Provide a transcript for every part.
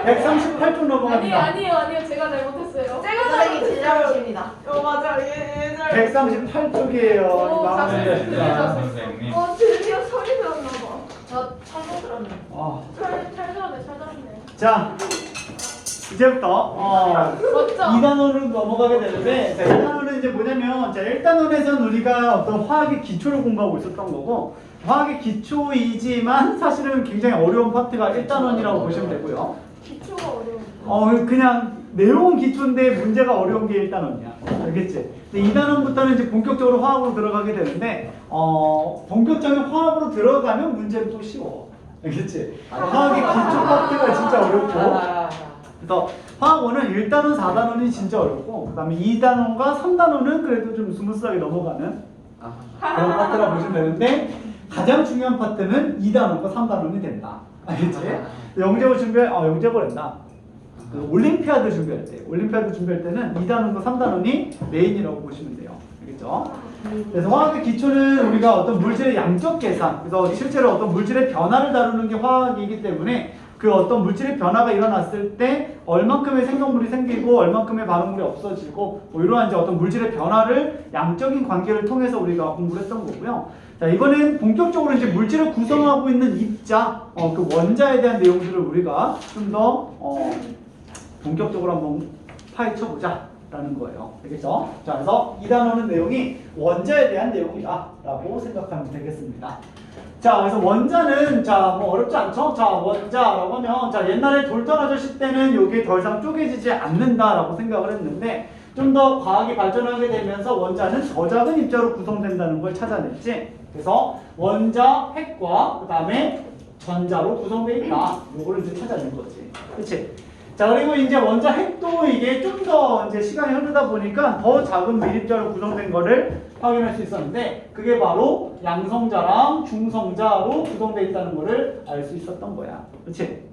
138쪽 넘어갑니다. 아니요. 제가 잘못했어요. 선생님 제 잘못입니다. 맞아. 얘 138쪽이에요. 선생님. 드디어 소리 들었나 봐. 저 잘못 들었네. 잘 들었네. 자, 이제부터 맞죠? 2단원으로 넘어가게 되는데, 자, 2단원은 이제 뭐냐면, 자, 1단원에서는 우리가 어떤 화학의 기초를 공부하고 있었던 거고, 화학의 기초이지만 사실은 굉장히 어려운 파트가 1단원이라고 보시면 되고요. 기초가 어려워. 그냥 내용은 기초인데 문제가 어려운 게 1단원이야. 알겠지? 근데 2단원부터는 이제 본격적으로 화학으로 들어가게 되는데, 본격적인 화학으로 들어가면 문제는 또 쉬워. 알겠지? 화학의 기초 파트가 진짜 어렵고, 그래서 화학원은 1단원, 4단원이 진짜 어렵고, 그 다음에 2단원과 3단원은 그래도 좀 스무스하게 넘어가는 그런 파트라 보시면 되는데, 가장 중요한 파트는 2단원과 3단원이 된다. 알겠지? 영재고 영재고를 했나? 그 올림피아드 준비할 때, 올림피아드 준비할 때는 2단원과 3단원이 메인이라고 보시면 돼요. 알겠죠? 그래서 화학의 기초는 우리가 어떤 물질의 양적 계산, 그래서 실제로 어떤 물질의 변화를 다루는 게 화학이기 때문에 그 어떤 물질의 변화가 일어났을 때 얼만큼의 생성물이 생기고 얼만큼의 반응물이 없어지고 뭐 이러한 이제 어떤 물질의 변화를 양적인 관계를 통해서 우리가 공부를 했던 거고요. 자, 이번엔 본격적으로 이제 물질을 구성하고 있는 입자, 그 원자에 대한 내용들을 우리가 좀 더 본격적으로 한번 파헤쳐보자 라는 거예요. 알겠죠? 자, 그래서 2단원은 내용이 원자에 대한 내용이다 라고 생각하면 되겠습니다. 자, 그래서 원자는, 자, 뭐 어렵지 않죠? 자, 원자라고 하면, 자, 옛날에 돌던 아저씨 때는 이게 더 이상 쪼개지지 않는다라고 생각을 했는데, 좀 더 과학이 발전하게 되면서 원자는 더 작은 입자로 구성된다는 걸 찾아냈지. 그래서 원자, 핵과 그 다음에 전자로 구성되어 있다. 요거를 이제 찾아낸 거지. 그치? 자, 그리고 이제 원자 핵도 이게 좀 더 이제 시간이 흐르다 보니까 더 작은 밀입자로 구성된 거를 확인할 수 있었는데, 그게 바로 양성자랑 중성자로 구성되어 있다는 거를 알 수 있었던 거야. 그치?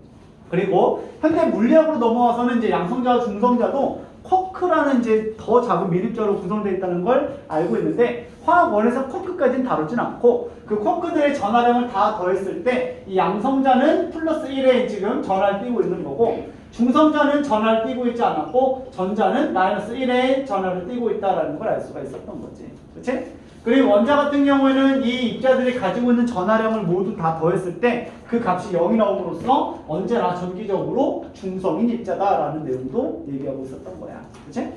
그리고 현대 물리학으로 넘어와서는 이제 양성자와 중성자도 쿼크라는 이제 더 작은 밀입자로 구성되어 있다는 걸 알고 있는데, 화학원에서 쿼크까지는 다루진 않고, 그 쿼크들의 전하량을 다 더했을 때 이 양성자는 플러스 1에 지금 전하를 띄고 있는 거고, 중성자는 전하를 띄고 있지 않았고, 전자는 마이너스 1에 전하를 띄고 있다는 걸 알 수가 있었던 거지. 그치? 그리고 원자 같은 경우에는 이 입자들이 가지고 있는 전하량을 모두 다 더했을 때 그 값이 0이 나옴으로써 언제나 전기적으로 중성인 입자다라는 내용도 얘기하고 있었던 거야. 그치?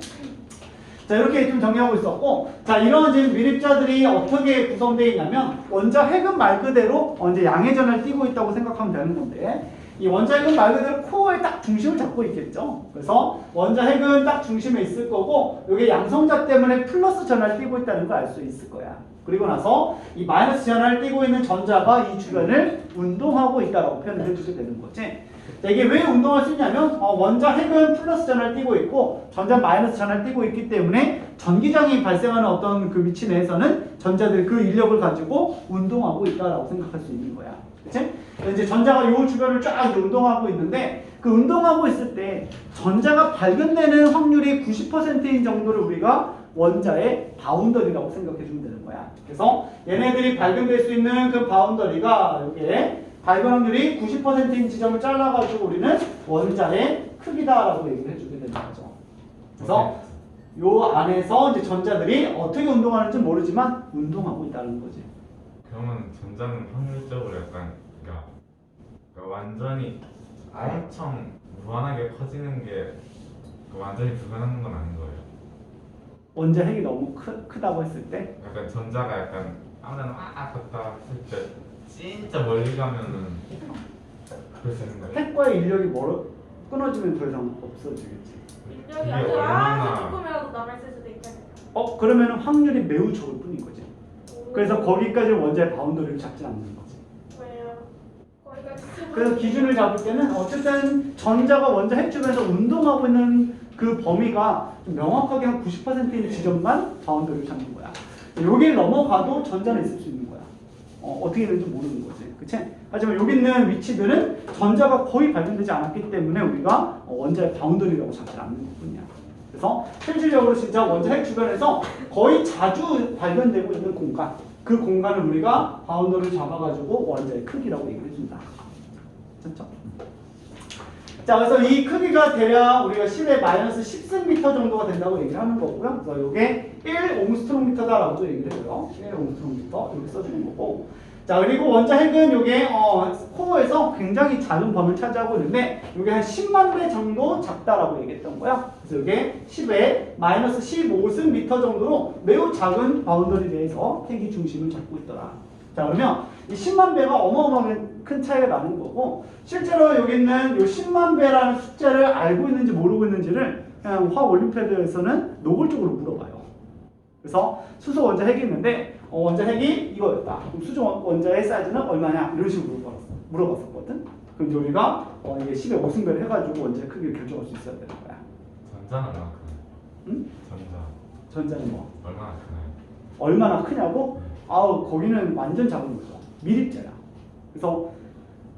자, 이렇게 좀 정리하고 있었고, 자, 이런 이제 밀입자들이 어떻게 구성되어 있냐면, 원자 핵은 말 그대로 이제 양의 전하를 띄고 있다고 생각하면 되는 건데, 이 원자 핵은 말 그대로 코어에 딱 중심을 잡고 있겠죠. 그래서 원자 핵은 딱 중심에 있을 거고, 이게 양성자 때문에 플러스 전하를 띄고 있다는 걸 알 수 있을 거야. 그리고 나서 이 마이너스 전하를 띄고 있는 전자가 이 주변을 운동하고 있다라고 표현을 해주게 되는 거지. 자, 이게 왜 운동할 수 있냐면, 원자 핵은 플러스 전하를 띄고 있고 전자 마이너스 전하를 띄고 있기 때문에 전기장이 발생하는 어떤 그 위치 내에서는 전자들이 그 인력을 가지고 운동하고 있다라고 생각할 수 있는 거야. 그치? 이제 전자가 이 주변을 쫙 운동하고 있는데, 그 운동하고 있을 때 전자가 발견되는 확률이 90%인 정도를 우리가 원자의 바운더리라고 생각해 주면 되는 거야. 그래서 얘네들이 발견될 수 있는 그 바운더리가 여기에 발견 확률이 90%인 지점을 잘라가지고 우리는 원자의 크기다라고 얘기를 해주게 되는 거죠. 그래서 요 안에서 이제 전자들이 어떻게 운동하는지 모르지만 운동하고 있다는 거지. 그러면 전자는 확률적으로 약간 그러니까 완전히 엄청 무한하게 커지는 게 완전히 불가능한 건 아닌 거예요. 원자 핵이 너무 크다고 했을 때, 약간 전자가 약간 아무데나 막 갔다 했을 때 진짜 멀리 가면은 그럴 수 있는 거예요. 핵과의 인력이 끊어지면 더 이상 없어지겠지. 인력이 이게 아주 얼마나- 조금이라도 남아있을 수도 있잖아요. 그러면 확률이 매우 적을 뿐인 거지. 그래서 거기까지 원자의 바운더리를 잡지 않는 거지. 왜요? 거기까지 그래서 기준을 잡을 때는 어쨌든 전자가 원자 핵 주변에서 운동하고 있는 그 범위가 좀 명확하게 한 90%인 지점만 바운더리를 잡는 거야. 여기를 넘어가도 전자는 있을 수 있는 거야. 어떻게 되는지 모르는 거지. 그치? 하지만 여기 있는 위치들은 전자가 거의 발견되지 않았기 때문에 우리가 원자의 바운더리라고 잡지 않는 것뿐이야. 그래서 실질적으로 진짜 원자 핵 주변에서 거의 자주 발견되고 있는 공간, 그 공간을 우리가 바운더리를 잡아가지고 원자의 크기라고 얘기를 해준다. 됐죠? 자, 그래서 이 크기가 대략 우리가 10의 마이너스 10cm 정도가 된다고 얘기를 하는 거고요. 그래서 이게 1옹스트롱미터다라고도 얘기를 해요. 1옹스트롱미터 이렇게 써주는 거고. 자, 그리고 원자 핵은 이게 코어에서 굉장히 작은 범위를 차지하고 있는데 이게 한 10만 배 정도 작다라고 얘기했던 거야. 그래서 이게 10의 마이너스 15cm 정도로 매우 작은 바운더리 내에서 핵이 중심을 잡고 있더라. 자, 그러면 이 10만 배가 어마어마하게 큰 차이가 나는 거고, 실제로 여기 있는 이 10만 배라는 숫자를 알고 있는지 모르고 있는지를 그냥 화학 올림피아드에서는 노골적으로 물어봐요. 그래서 수소 원자 핵이 있는데 원자 핵이 이거였다. 그럼 수소 원자의 사이즈는 얼마냐? 이런 식으로 물어봤었거든. 그럼 이제 우리가 이게 10의 5승배를 해가지고 원자의 크기를 결정할 수 있어야 되는 거야. 전자는 얼마나 크나요? 응? 전자는 뭐? 얼마나 크나요? 얼마나 크냐고? 아우, 거기는 완전 작은 거죠. 밀입자야. 그래서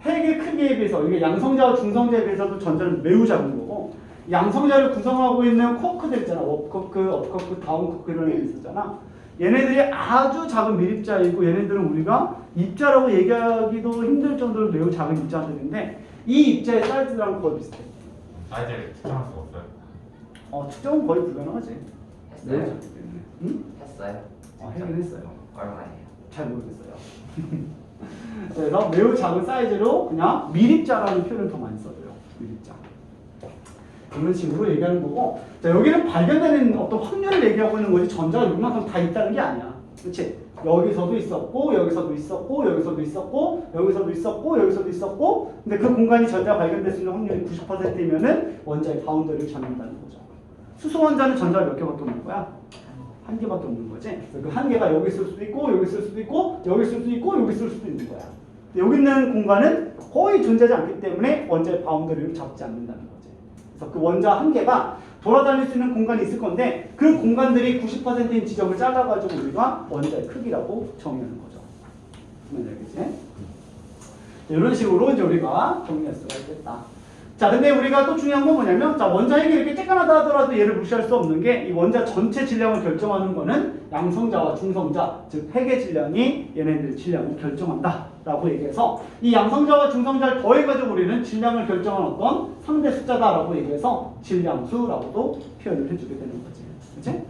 핵의 크기에 비해서 이게 양성자와 중성자에 비해서도 전자는 매우 작은 거고, 양성자를 구성하고 있는 쿼크들 있잖아. 업쿼크, 업쿼크, 다운쿼크 이런 애들 있었잖아. 얘네들이 아주 작은 밀입자이고, 얘네들은 우리가 입자라고 얘기하기도 힘들 정도로 매우 작은 입자들인데, 이 입자의 사이즈랑 거의 비슷해. 사이즈를 특정할 수가 없어요? 측정은 거의 불가능하지. 매우 했어요? 작기 때문에. 응? 했어요? 하긴 했어요. 얼마예요? 잘 모르겠어요. 그래서 매우 작은 사이즈로 그냥 밀입자라는 표현을 더 많이 써줘요. 밀입자. 이런 식으로 얘기하는 거고, 자, 여기는 발견되는 어떤 확률을 얘기하고 있는 거지 전자가 요만큼 다 있다는 게 아니야. 그렇지? 여기서도 있었고, 여기서도 있었고, 여기서도 있었고, 여기서도 있었고, 여기서도 있었고, 근데 그 공간이 전자가 발견될 수 있는 확률이 90%이면은 원자의 바운더리를 잡는다는 거죠. 수소 원자는 전자가 몇 개밖에 없는 거야? 한 개밖에 없는 거지. 그래서 그 한 개가 여기 있을 수도 있고, 여기 있을 수도 있고, 여기 있을 수도 있고, 여기 있을 수도 있는 거야. 여기 있는 공간은 거의 존재하지 않기 때문에 원자의 바운더리를 잡지 않는다는 거지. 그래서 그 원자 한 개가 돌아다닐 수 있는 공간이 있을 건데, 그 공간들이 90%인 지점을 잘라가지고 우리가 원자의 크기라고 정의하는 거죠. 무슨 알겠지? 이런 식으로 이제 우리가 정리할 수가 있겠다. 자, 근데 우리가 또 중요한 건 뭐냐면, 자, 원자 핵이 이렇게 쬐깐하다 하더라도 얘를 무시할 수 없는 게, 이 원자 전체 질량을 결정하는 거는 양성자와 중성자, 즉 핵의 질량이 얘네들 질량을 결정한다 라고 얘기해서, 이 양성자와 중성자를 더해가지고 우리는 질량을 결정한 어떤 상대 숫자다라고 얘기해서 질량수라고도 표현을 해주게 되는 거지. 그치?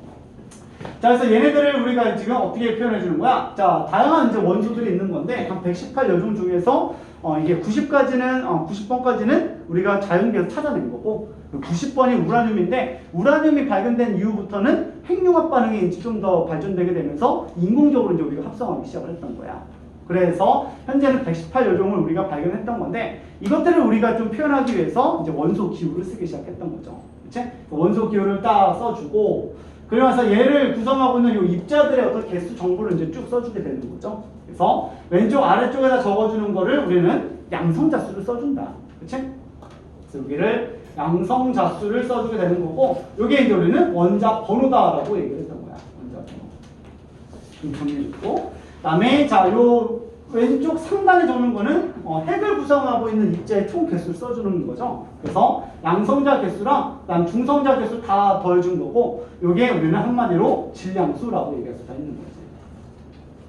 자, 그래서 얘네들을 우리가 지금 어떻게 표현해 주는 거야? 자, 다양한 이제 원소들이 있는 건데, 한 118여종 중에서 이게 90번까지는 우리가 자연계에서 찾아낸 거고, 90번이 우라늄인데, 우라늄이 발견된 이후부터는 핵융합 반응이 좀 더 발전되게 되면서 인공적으로 이제 우리가 합성하기 시작을 했던 거야. 그래서 현재는 118여종을 우리가 발견했던 건데, 이것들을 우리가 좀 표현하기 위해서 이제 원소 기호를 쓰기 시작했던 거죠. 그치? 원소 기호를 딱 써주고, 그러면서 얘를 구성하고 있는 이 입자들의 어떤 개수 정보를 이제 쭉 써주게 되는 거죠. 그래서 왼쪽 아래쪽에다 적어주는 거를 우리는 양성자수를 써준다. 그치? 그래서 여기를 양성자수를 써주게 되는 거고, 여기에 이제 우리는 원자 번호다라고 얘기를 했던 거야. 원자 번호. 좀 정리해주고. 그 다음에 자, 요 왼쪽 상단에 적는 거는 핵을 구성하고 있는 입자의 총 개수를 써주는 거죠. 그래서 양성자 개수랑 그다음 중성자 개수 다 더해준 거고, 요게 우리는 한마디로 질량수라고 얘기할 수가 있는 거지.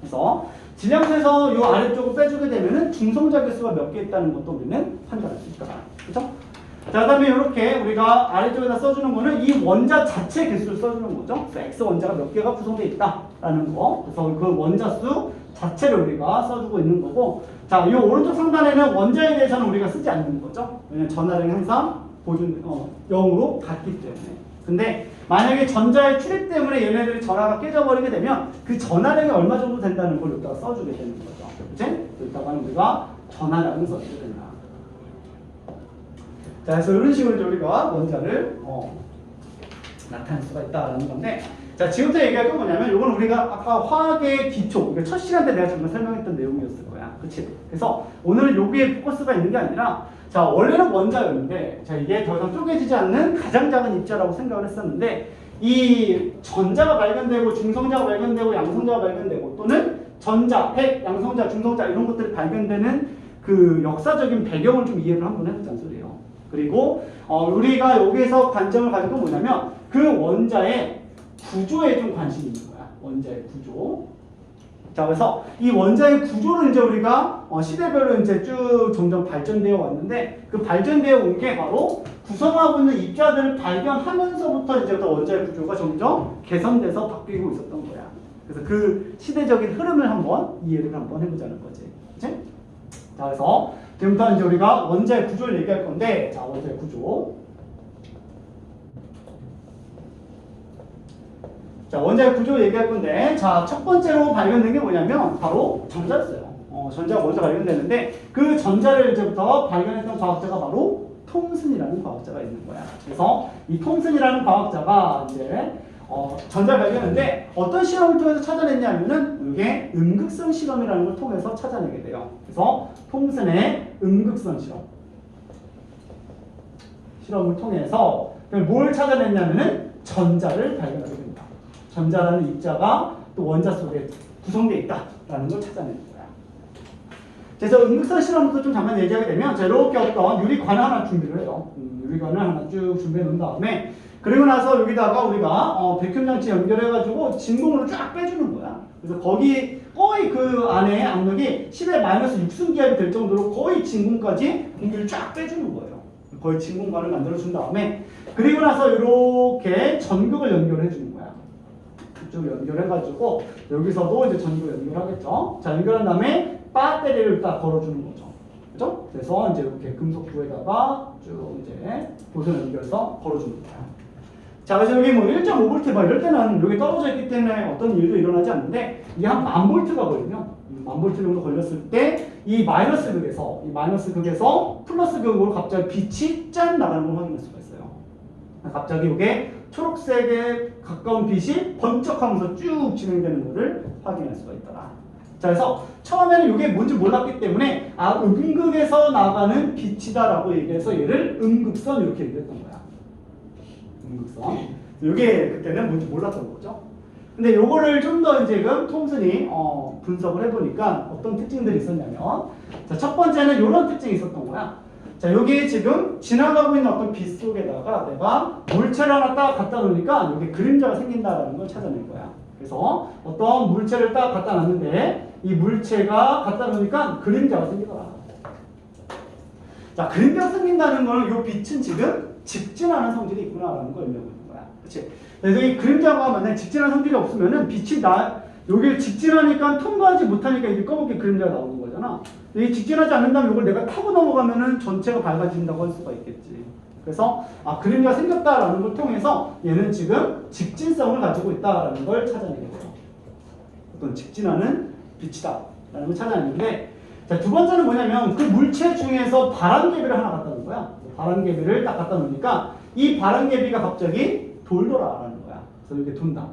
그래서 질량수에서 요 아래쪽을 빼주게 되면은 중성자 개수가 몇 개 있다는 것도 우리는 판단할 수 있다. 그렇죠? 자, 그다음에 이렇게 우리가 아래쪽에다 써주는 거는 이 원자 자체 개수를 써주는 거죠. 그래서 X 원자가 몇 개가 구성되어 있다라는 거. 그래서 그 원자 수 자체를 우리가 써주고 있는 거고, 자, 이 오른쪽 상단에는 원자에 대해서는 우리가 쓰지 않는 거죠. 왜냐면 전하량이 항상 보존 0으로 같기 때문에. 근데 만약에 전자의 출입 때문에 얘네들이 전하가 깨져버리게 되면 그 전하량이 얼마 정도 된다는 걸 여기다가 써주게 되는 거죠. 그치? 여기다가는 우리가 전하량을 써주게 된다. 자, 그래서 이런 식으로 이제 우리가 원자를 나타낼 수가 있다라는 건데, 자, 지금부터 얘기할 건 뭐냐면, 이건 우리가 아까 화학의 기초, 그러니까 첫 시간 때 내가 잠깐 설명했던 내용이었을 거야. 그치? 그래서 오늘은 여기에 포커스가 있는 게 아니라, 자, 원래는 원자였는데, 자, 이게 더 이상 쪼개지지 않는 가장 작은 입자라고 생각을 했었는데, 이 전자가 발견되고, 중성자가 발견되고, 양성자가 발견되고, 또는 전자, 핵, 양성자, 중성자 이런 것들이 발견되는 그 역사적인 배경을 좀 이해를 한번 해보자는 소리예요. 그리고 우리가 여기에서 관점을 가진 건 뭐냐면, 그 원자의 구조에 좀 관심이 있는 거야. 원자의 구조. 자, 그래서 이 원자의 구조를 이제 우리가 시대별로 이제 쭉 점점 발전되어 왔는데 그 발전되어 온 게 바로 구성하고 있는 입자들을 발견하면서부터 이제부터 원자의 구조가 점점 개선돼서 바뀌고 있었던 거야. 그래서 그 시대적인 흐름을 한번 이해를 한번 해보자는 거지. 그치? 자, 그래서 지금부터 이제 우리가 원자의 구조를 얘기할 건데, 자, 원자의 구조. 자, 원자의 구조 얘기할 건데, 자, 첫 번째로 발견된 게 뭐냐면 바로 전자였어요. 전자가 먼저 발견되는데 그 전자를 이제부터 발견했던 과학자가 바로 톰슨이라는 과학자가 있는 거야. 그래서 이 톰슨이라는 과학자가 이제 전자를 발견했는데 어떤 실험을 통해서 찾아냈냐면은 이게 음극성 실험이라는 걸 통해서 찾아내게 돼요. 그래서 톰슨의 음극성 실험을 통해서 뭘 찾아냈냐면은 전자를 발견하게 됩니다. 전자라는 입자가 또 원자 속에 구성되어 있다라는 걸 찾아내는 거야. 그래서 음극성 실험부터 좀 잠깐 얘기하게 되면 자, 이렇게 어떤 유리관을 하나 준비를 해요. 유리관을 하나 쭉 준비해 놓은 다음에 그리고 나서 여기다가 우리가 백큐 장치 연결해가지고 진공을 쫙 빼주는 거야. 그래서 거기 거의 그 안에 압력이 10의 마이너스 6승기압이 될 정도로 거의 진공까지 공기를 쫙 빼주는 거예요. 거의 진공관을 만들어준 다음에 그리고 나서 이렇게 전극을 연결해 주는 거야. 쭉 연결해가지고 여기서도 이제 전극을 연결하겠죠. 자, 연결한 다음에 배터리를 딱 걸어주는 거죠. 그죠? 그래서 이제 이렇게 금속부에다가 쭉 이제 보선 연결해서 걸어주는 거야. 자, 그래서 여기 뭐 1.5V 막 이럴 때는 여기 떨어져 있기 때문에 어떤 일도 일어나지 않는데 이게 한 1000V가 걸리면 1000V 정도 걸렸을 때 이 마이너스 극에서 플러스 극으로 갑자기 빛이 짠 나가는 걸 확인할 수가 있어요. 갑자기 이게 초록색에 가까운 빛이 번쩍하면서 쭉 진행되는 것을 확인할 수가 있더라. 자, 그래서 처음에는 이게 뭔지 몰랐기 때문에 음극에서 나가는 빛이다라고 얘기해서 얘를 음극선 이렇게 얘기했던 거야. 음극선. 이게 그때는 뭔지 몰랐던 거죠. 근데 요거를 좀 더 이제 지금 톰슨이 분석을 해보니까 어떤 특징들이 있었냐면 자, 첫 번째는 이런 특징이 있었던 거야. 자, 여기 지금 지나가고 있는 어떤 빛 속에다가 내가 물체를 하나 딱 갖다 놓으니까 여기 그림자가 생긴다라는 걸 찾아낸 거야. 그래서 어떤 물체를 딱 갖다 놨는데 이 물체가 갖다 놓으니까 그림자가 생기더라. 자, 그림자가 생긴다는 거는 이 빛은 지금 직진하는 성질이 있구나라는 걸 의미하고 있는 거야. 그렇지? 그래서 이 그림자가 만약에 직진하는 성질이 없으면은 빛이 여기를 직진하니까 통과하지 못하니까 이게 검게 그림자가 나오는 거잖아. 이 직진하지 않는다면 이걸 내가 타고 넘어가면은 전체가 밝아진다고 할 수가 있겠지. 그래서 그림자가 생겼다라는 걸 통해서 얘는 지금 직진성을 가지고 있다라는 걸 찾아내게 돼요. 어떤 직진하는 빛이다라는 걸 찾아냈는데 자, 두 번째는 뭐냐면 그 물체 중에서 바람개비를 하나 갖다 놓은 거야. 바람개비를 딱 갖다 놓으니까 이 바람개비가 갑자기 돌더라라는 거야. 그래서 이게 돈다.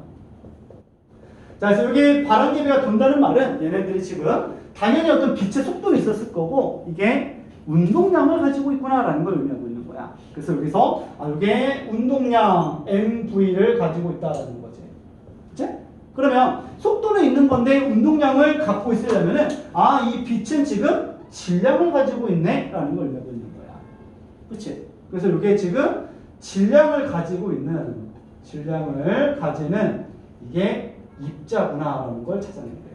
자, 그래서 여기 바람개비가 돈다는 말은 얘네들이 지금 당연히 어떤 빛의 속도는 있었을 거고 이게 운동량을 가지고 있구나라는 걸 의미하고 있는 거야. 그래서 여기서 이게 운동량 mv를 가지고 있다라는 거지. 그치? 그러면 속도는 있는 건데 운동량을 갖고 있으려면은 이 빛은 지금 질량을 가지고 있네 라는 걸 의미하고 있는 거야. 그치? 그래서 이게 지금 질량을 가지는 이게 입자구나라는 걸 찾아낸 거예요.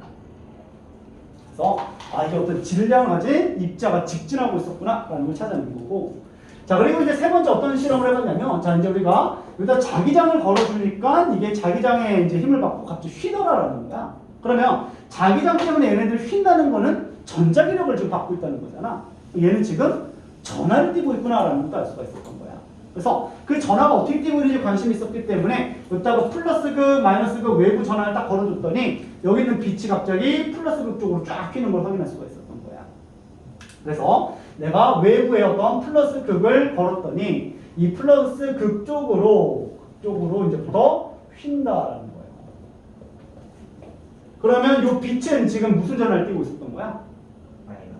그래서 이게 어떤 질량을 가진 입자가 직진하고 있었구나라는 걸 찾아낸 거고. 자, 그리고 이제 세 번째 어떤 실험을 해봤냐면, 자, 이제 우리가 여기다 자기장을 걸어주니까 이게 자기장에 이제 힘을 받고 갑자기 휘더라라는 거야. 그러면 자기장 때문에 얘네들 휜다는 거는 전자기력을 지금 받고 있다는 거잖아. 얘는 지금 전하를 띠고 있구나라는 것도 알 수가 있었던 거야. 그래서 그 전하가 어떻게 띠고 있는지 관심이 있었기 때문에 여기다가 플러스 극, 마이너스 극 외부 전하를 딱 걸어줬더니 여기 있는 빛이 갑자기 플러스 극 쪽으로 쫙 휘는 걸 확인할 수가 있었던 거야. 그래서 내가 외부에 어떤 플러스 극을 걸었더니 이 플러스 극 쪽으로 이제부터 휜다라는 거예요. 그러면 이 빛은 지금 무슨 전하를 띠고 있었던 거야?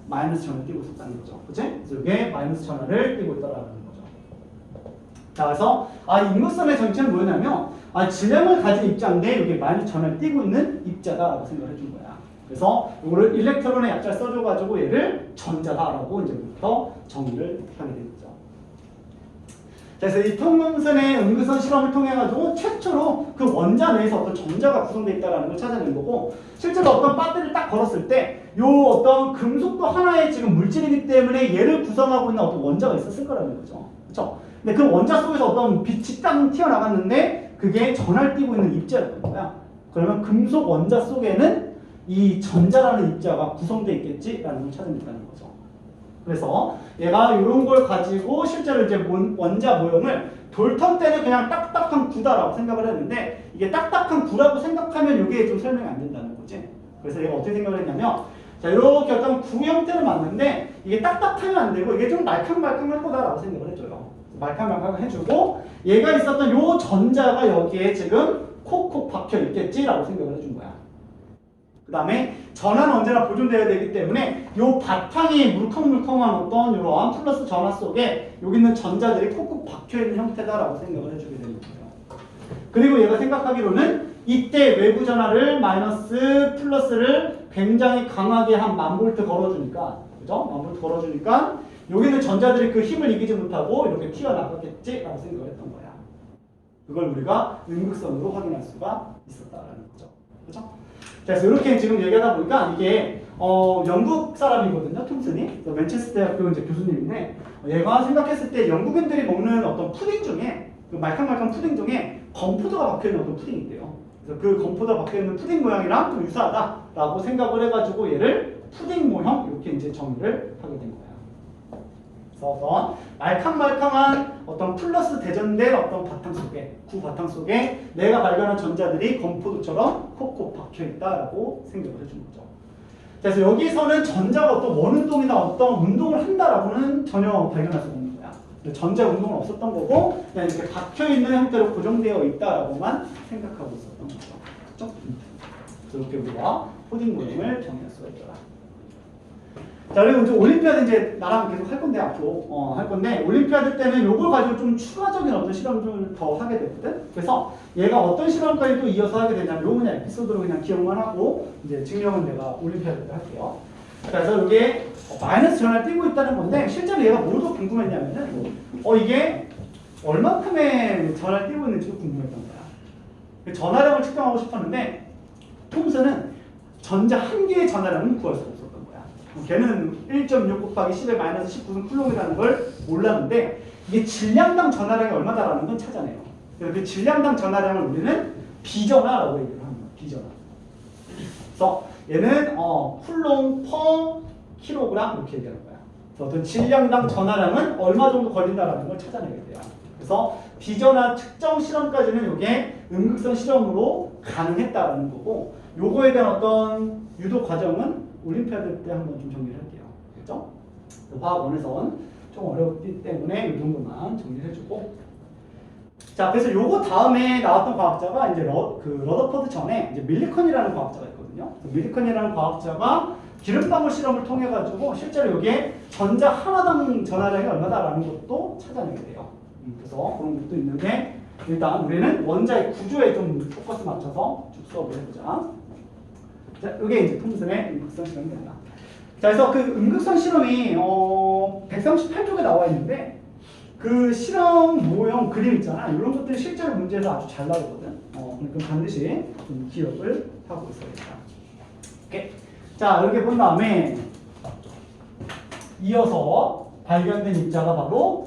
마이너스 전하를 띠고 있었다는 거죠. 그치? 그래서 이게 마이너스 전하를 띠고 있다라는 거죠. 자, 그래서 이 음극선의 정체는 뭐냐면 질량을 가진 입자인데 여기 마이너스 전하를 띠고 있는 입자다라고 생각을 해준 거야. 그래서 이거를 일렉트론의 약자를 써줘가지고 얘를 전자다라고 이제부터 정의를 하게 되죠. 그래서 이 톰슨의 음극선 실험을 통해 가지고 최초로 그 원자 내에서 어떤 전자가 구성되어 있다는 걸 찾아낸 거고, 실제로 어떤 배터리를 딱 걸었을 때 요 어떤 금속도 하나의 지금 물질이기 때문에 얘를 구성하고 있는 어떤 원자가 있었을 거라는 거죠. 그렇죠? 근데 그 원자 속에서 어떤 빛이 딱 튀어나갔는데 그게 전하를 띠고 있는 입자였던 거야. 그러면 금속 원자 속에는 이 전자라는 입자가 구성되어 있겠지라는 걸 찾아냈다는 거죠. 그래서 얘가 이런 걸 가지고 실제로 이제 원자 모형을 돌턴 때는 그냥 딱딱한 구다라고 생각을 했는데, 이게 딱딱한 구라고 생각하면 이게 좀 설명이 안 된다는 거지. 그래서 얘가 어떻게 생각을 했냐면, 자, 이렇게 어떤 구 형태를 만드는데 이게 딱딱하면 안 되고 이게 좀 말캉말캉할 거다라고 생각을 해줘요. 말캉말캉 해주고, 얘가 있었던 요 전자가 여기에 지금 콕콕 박혀 있겠지라고 생각을 해준 거야. 그 다음에 전하는 언제나 보존되어야 되기 때문에 요 바탕이 물컹물컹한 어떤 이러한 플러스 전하 속에 여기 있는 전자들이 콕콕 박혀있는 형태다라고 생각을 해주게 되는 거예요. 그리고 얘가 생각하기로는 이때 외부 전하를 마이너스 플러스를 굉장히 강하게 한 1000V 걸어주니까, 그죠? 1000V 걸어주니까 여기 있는 전자들이 그 힘을 이기지 못하고 이렇게 튀어나갔겠지라고 생각을 했던 거야. 그걸 우리가 음극선으로 확인할 수가 있었다라는 거죠. 그죠? 그래서 이렇게 지금 얘기하다 보니까 이게 영국 사람이거든요, 톰슨이. 맨체스터 대학교 이제 교수님인데, 얘가 생각했을 때 영국인들이 먹는 어떤 푸딩 중에, 그 말캉말캉 푸딩 중에 건포도가 박혀있는 어떤 푸딩이 있대요. 그래서 그 건포도가 박혀있는 푸딩 모양이랑 좀 유사하다라고 생각을 해가지고 얘를 푸딩 모형 이렇게 이제 정의를 하게 된 거예요. 그래서 어떤 말캉말캉한 어떤 플러스 대전된 어떤 바탕 속에, 구 바탕 속에 내가 발견한 전자들이 건포도처럼 콕콕 박혀있다라고 생각을 해주는 거죠. 그래서 여기서는 전자가 어떤 원운동이나 어떤 운동을 한다라고는 전혀 발견할 수 없는 거야. 전자 운동은 없었던 거고 그냥 이렇게 박혀있는 형태로 고정되어 있다라고만 생각하고 있었던 거죠. 그렇죠? 그렇게 우리가 푸딩 모형을 정의할 수가 있더라. 자, 그리고 이제 올림피아드 이제 나랑 계속 할 건데, 앞으로 할 건데, 올림피아드 때는 요걸 가지고 좀 추가적인 어떤 실험을 더 하게 됐거든. 그래서 얘가 어떤 실험까지 또 이어서 하게 되냐면 요 그냥 에피소드로 그냥 기억만 하고 이제 증명은 내가 올림피아드 때 할게요. 그래서 이게 마이너스 전하를 띄고 있다는 건데, 실제로 얘가 뭐로 궁금했냐면은 이게 얼만큼의 전하를 띄고 있는지도 궁금했던 거야. 전하량을 측정하고 싶었는데 톰슨은 전자 한 개의 전하량은 구할 수 없어. 걔는 1.6 곱하기 10의 마이너스 19는 쿨롱이라는 걸 몰랐는데 이게 질량당 전하량이 얼마다라는 건 찾아내요. 그래서 그 질량당 전하량을 우리는 비전하라고 얘기를 합니다. 비전하. 그래서 얘는 쿨롱 퍼 킬로그램 이렇게 얘기하는 거야. 그래서 어떤 질량당 전하량은 얼마 정도 걸린다라는 걸 찾아내게 돼요. 그래서 비전하 측정 실험까지는 이게 음극선 실험으로 가능했다라는 거고, 요거에 대한 어떤 유도 과정은 올림피아드 때 한번 좀 정리를 할게요. 그렇죠? 화학 원에선 좀 어렵기 때문에 이 정도만 정리를 해주고, 자, 그래서 요거 다음에 나왔던 과학자가 이제 러더퍼드 전에 이제 밀리컨이라는 과학자가 있거든요. 밀리컨이라는 과학자가 기름방울 실험을 통해 가지고 실제로 여기에 전자 하나당 전하량이 얼마다라는 것도 찾아내게 돼요. 그래서 그런 것도 있는데 일단 우리는 원자의 구조에 좀 포커스 맞춰서 쭉 수업을 해보자. 자, 이게 이제 톰슨의 음극선 실험입니다. 자, 그래서 그 음극선 실험이 138쪽에 나와 있는데 그 실험 모형 그림 있잖아. 이런 것들이 실제로 문제에서 아주 잘 나오거든. 그러니까 반드시 좀 기억을 하고 있어야겠다. 오케이. 자, 이렇게 본 다음에 이어서 발견된 입자가 바로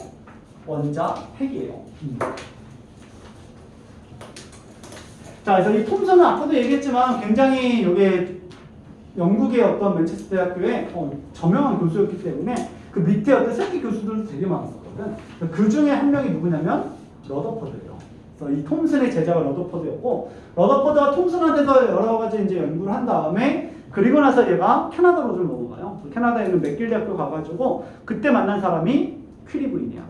원자 핵이에요. 자, 그래서 이 톰슨은 아까도 얘기했지만 굉장히 이게 영국의 어떤 맨체스터 대학교의 저명한 교수였기 때문에 그 밑에 어떤 새끼 교수들도 되게 많았었거든. 그 중에 한 명이 누구냐면 러더퍼드예요. 그래서 이 톰슨의 제자가 러더퍼드였고, 러더퍼드가 톰슨한테서 여러 가지 이제 연구를 한 다음에 그리고 나서 얘가 캐나다로 좀 넘어가요. 캐나다에 있는 맥길 대학교 가가지고 그때 만난 사람이 퀴리 부인이야.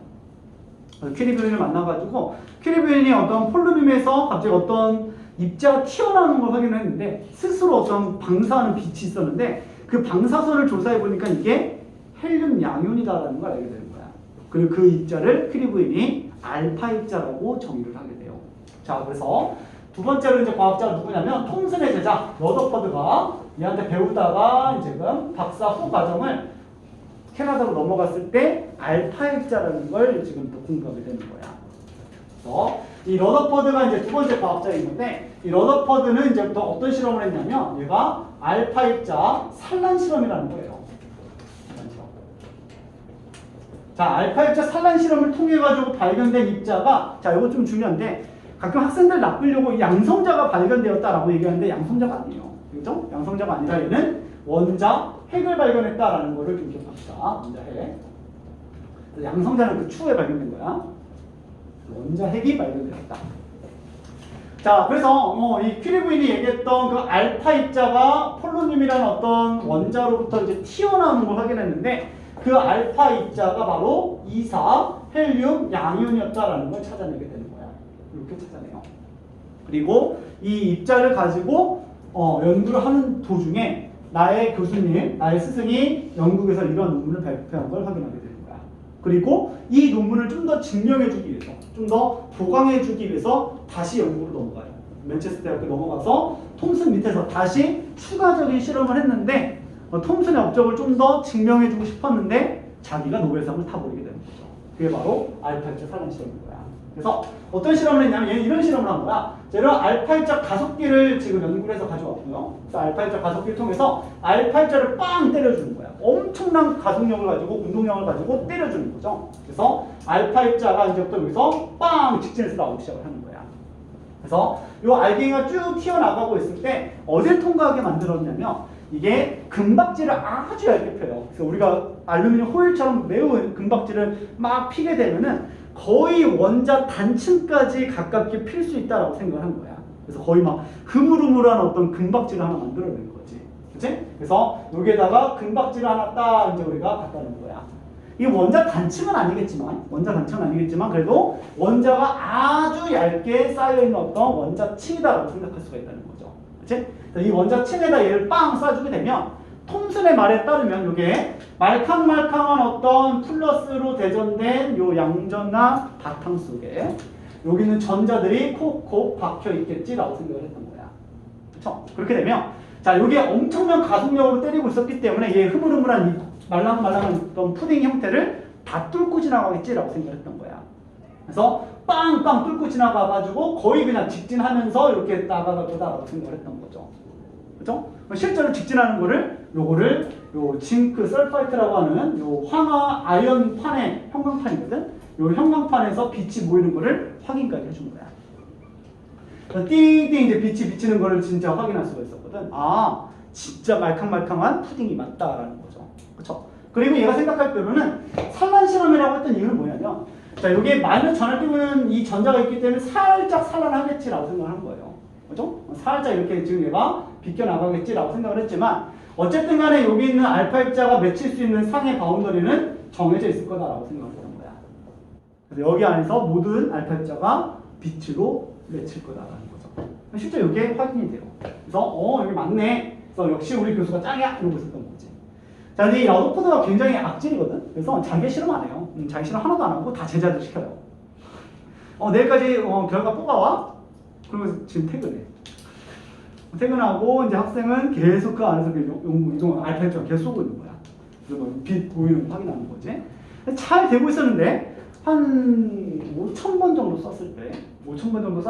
퀴리 부인을 만나가지고 퀴리 부인이 어떤 폴루늄에서 갑자기 어떤 입자가 튀어나오는 걸 확인했는데 스스로 어떤 방사하는 빛이 있었는데 그 방사선을 조사해 보니까 이게 헬륨 양이온이다라는 걸 알게 되는 거야. 그리고 그 입자를 퀴리 부인이 알파 입자라고 정의를 하게 돼요. 자, 그래서 두 번째로 이제 과학자가 누구냐면 톰슨의 제자 러더퍼드가 얘한테 배우다가 지금 박사 후 과정을 캐나다로 넘어갔을 때 알파 입자라는 걸 지금 또 공부하게 되는 거야. 그래서 이 러더퍼드가 이제 두 번째 과학자인 건데 이 러더퍼드는 이제부터 어떤 실험을 했냐면 얘가 알파 입자 산란 실험이라는 거예요. 산란 실험. 자, 알파 입자 산란 실험을 통해 가지고 발견된 입자가 자, 이거 좀 중요한데 가끔 학생들 나쁘려고 양성자가 발견되었다라고 얘기하는데 양성자가 아니에요. 그죠? 양성자가 아니라 얘는 원자 핵을 발견했다라는 거를 좀 기억합시다. 원자 핵. 양성자는 그 추후에 발견된 거야. 원자 핵이 발견되었다. 자, 그래서 이 퀴리 부인이 얘기했던 그 알파 입자가 폴로늄이라는 어떤 원자로부터 이제 튀어나오는 걸 확인했는데 그 알파 입자가 바로 2,4 헬륨 양이온이었다라는 걸 찾아내게 되는 거야. 이렇게 찾아내요. 그리고 이 입자를 가지고 연구를 하는 도중에 나의 교수님, 나의 스승이 영국에서 이런 논문을 발표한 걸 확인하게 되는 거야. 그리고 이 논문을 좀 더 증명해주기 위해서, 좀 더 보강해주기 위해서 다시 영국으로 넘어가요. 맨체스터 대학교 넘어가서 톰슨 밑에서 다시 추가적인 실험을 했는데 톰슨의 업적을 좀 더 증명해주고 싶었는데 자기가 노벨상을 타버리게 되는 거죠. 그게 바로 알파 입자 산란 실험인 거야. 그래서 어떤 실험을 했냐면 얘는 이런 실험을 한 거야. 이런 알파 입자 가속기를 지금 연구를 해서 가져왔고요. 그래서 알파 입자 가속기를 통해서 알파 입자를 빵 때려주는 거야. 엄청난 가속력을 가지고 운동량을 가지고 때려주는 거죠. 그래서 알파 입자가 이제부터 여기서 빵 직진해서 나오기 시작을 하는 거야. 그래서 이 알갱이가 쭉 튀어나가고 있을 때 어딜 통과하게 만들었냐면 이게 금박지를 아주 얇게 펴요. 그래서 우리가 알루미늄 호일처럼 매우 금박지를 막 피게 되면은 거의 원자 단층까지 가깝게 필 수 있다라고 생각을 한 거야. 그래서 거의 막 흐물흐물한 어떤 금박지를 하나 만들어낸 거지. 그치? 그래서 여기에다가 금박지를 하나 딱 이제 우리가 갖다 놓은 거야. 이 원자 단층은 아니겠지만 그래도 원자가 아주 얇게 쌓여있는 어떤 원자층이다라고 생각할 수가 있다는 거죠. 그치? 이 원자층에다 얘를 빵 쏴주게 되면 톰슨의 말에 따르면 이게 말캉말캉한 어떤 플러스로 대전된 요 양전나 바탕 속에 여기는 전자들이 콕콕 박혀 있겠지라고 생각을 했던 거야. 그렇죠? 그렇게 되면 자, 여기에 엄청난 가속력으로 때리고 있었기 때문에 얘 흐물흐물한 이 말랑말랑한 어떤 푸딩 형태를 다 뚫고 지나가겠지라고 생각을 했던 거야. 그래서 빵빵 뚫고 지나가가지고 거의 그냥 직진하면서 이렇게 나가갈 거다라고 생각을 했던 거죠. 그죠? 실제로 직진하는 거를 요거를 요 징크 설파이트라고 하는 요 황화 아연판의 형광판이거든. 요 형광판에서 빛이 모이는 거를 확인까지 해준 거야. 띵띵 이제 빛이 비치는 거를 진짜 확인할 수가 있었거든. 아, 진짜 말캉말캉한 푸딩이 맞다라는 거죠. 그렇죠? 그리고 얘가 생각할 때로는 산란 실험이라고 했던 이유는 뭐냐면, 자, 여기에 마이너스 전할 때는 이 전자가 있기 때문에 살짝 산란하겠지라고 생각한 거예요. 그죠? 살짝 이렇게 지금 얘가 비껴나가겠지라고 생각을 했지만 어쨌든 간에 여기 있는 알파 입자가 맺힐 수 있는 상의 바운더리는 정해져 있을 거다라고 생각을 했던 거야. 그래서 여기 안에서 모든 알파 입자가 빛으로 맺힐 거다라는 거죠. 실제 이게 확인이 돼요. 그래서 여기 맞네. 그래서 역시 우리 교수가 짱이야 이러고 있었던 거지. 자, 근데 이 러더포드가 굉장히 악질이거든. 그래서 자기 실험 안 해요. 자기 실험 하나도 안 하고 다 제자들 시켜요. 내일까지 결과 뽑아와. 그러면서 지금 퇴근해. 퇴근하고 이제 학생은 계속 그 안에서 이동 알파 입자가 계속 쏘고 있는 거야. 그래서 빛 보이는 거 확인하는 거지. 잘 되고 있었는데 한 5,000번 정도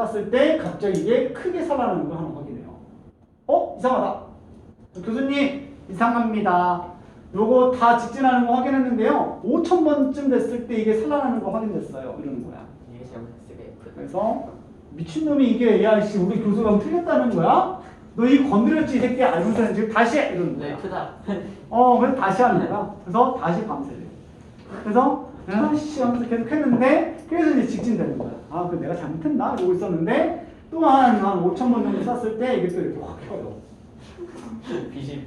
쐈을 때 갑자기 이게 크게 살아나는 걸 하나 확인해요. 이상하다. 교수님 이상합니다. 요거 다 직진하는 거 확인했는데요. 5,000번쯤 됐을 때 이게 살아나는 거 확인됐어요. 이러는 거야. 이게 잘못했어요. 그래서 미친놈이 이게 야씨 우리 교수가 틀렸다는 거야? 너 이거 건드렸지 이 새끼야? 알면서 지금 다시 해! 이러는 거야. 네, 크다. 그래서 다시 하는 거야. 그래서 다시 밤새래. 그래서 아씨 하면서 계속 했는데 그래서 이제 직진되는 거야. 그 내가 잘못했나? 이러고 있었는데 또한 5,000번 정도 쐈을 때 이게 또 이렇게 확 켜요. 빛이.